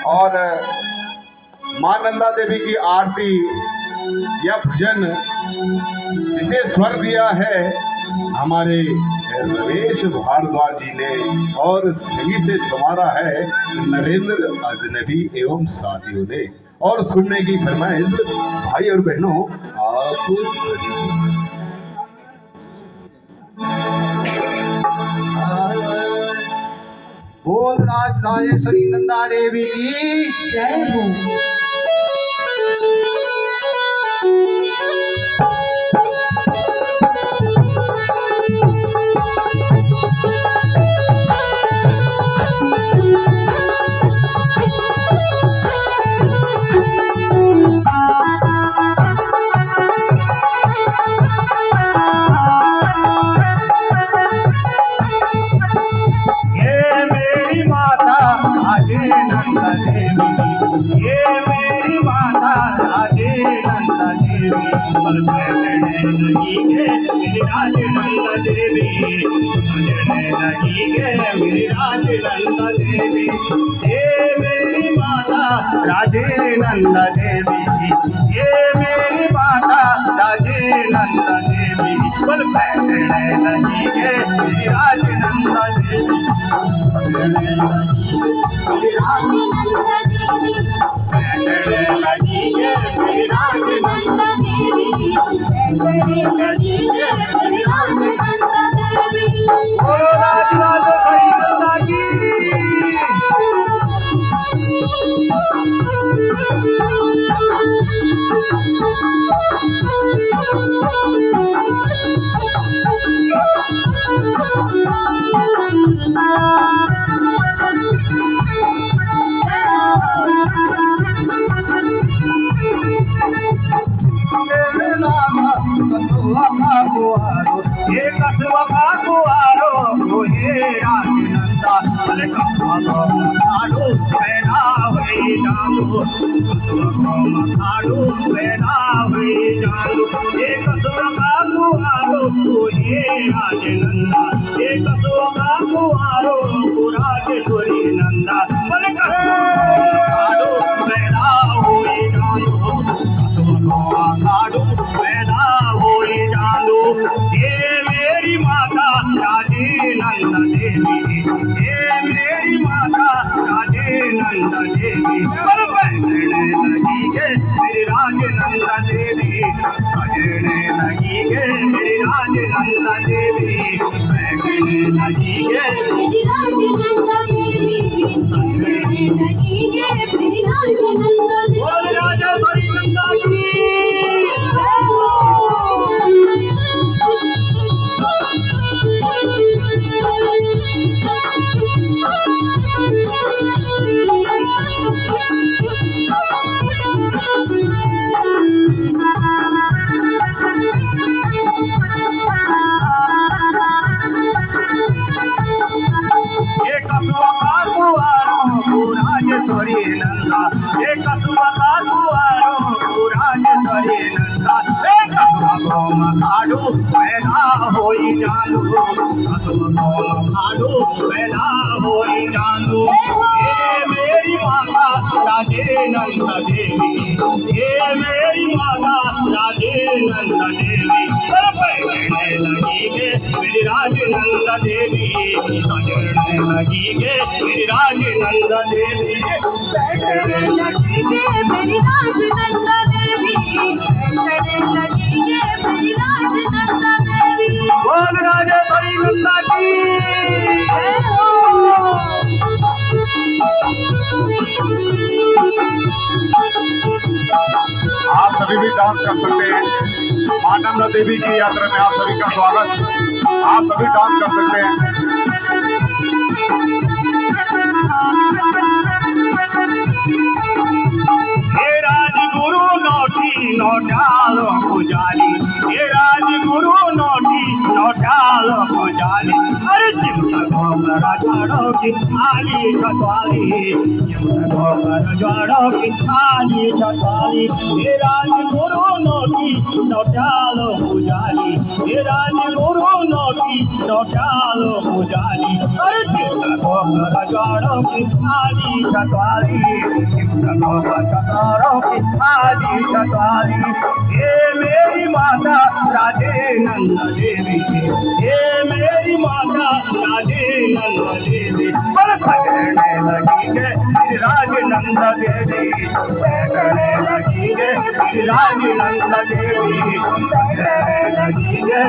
और मां नंदा देवी की आरती या भजन जिसे स्वर दिया है हमारे रमेश भारद्वाज जी ने और सही से संवारा है नरेंद्र अजनबी एवं साथियों ने। और सुनने की फरमाइश भाई और बहनों आप बोल राज राजेश्वरी नंदा देवी की जय हो। राजे नंदा देवी ये मेरी माता राजे नंदा देवी बोल बैठने लगी है मेरी राजे नंदा देवी बैठने लगी है मेरी राजे नंदा देवी बोलो राज राजेश्वरी नंदा की आप सभी भी डांस कर सकते हैं। मां नंदा देवी की यात्रा में आप सभी का स्वागत। आप सभी डांस कर सकते हैं। राजगुरु नौटी नौटालो पुजारी ये राजगुरु नौटी नौटालो पुजारी अरे जिमना गोबर जोड़ो की आली छतवाली जिमना गोबर जोड़ो की आली छतवाली ये राजगुरु नौटी नौटालो पुजारी ये राजगुरु नौटी नो प्यालो पुजारी अरे चिंता को रजवाड़ों की आली चतवारी चिंता को रजवाड़ों की आली चतवारी ये मेरी माता राधे नंद देवी ये मेरी माता राधे नंद देवी पर भजने लगी है राज नंद देवी बैठने लगी है राज नंद देवी बैठने लगी है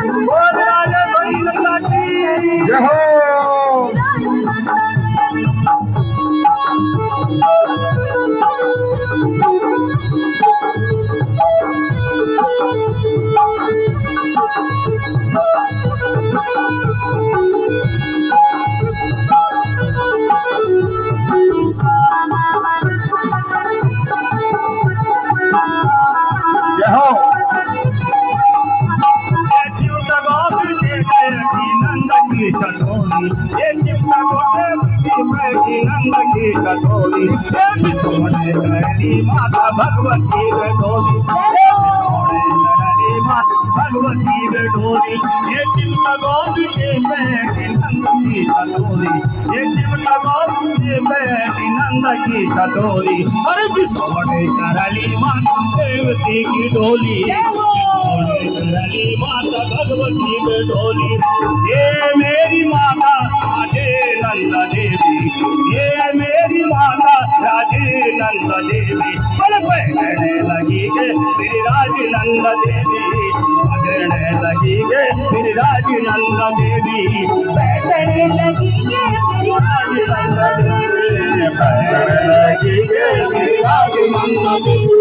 बोल राजा नंद की जय हो जय हो नंद की कटोरी ये चिंता की नंद की कटोरी माता भगवती बेडोली भगवती बेडोली ये चिंता गोपी के बैठी नंद की कटोरी ये चिंता गोपी के बैठी नंद की कटोरी अरे बिछोड़े करली माता देवती की डोली करली माता भगवती बेडोली ये मेरी माता राधे नंद देवी ये मेरी माता राधे नंद देवी बल बैठने लगी है मेरी राज नंद देवी बैठने लगी है मेरी राज नंद देवी बैठने लगी है मेरी राज नंद देवी बैठने लगी है मेरी राज नंद देवी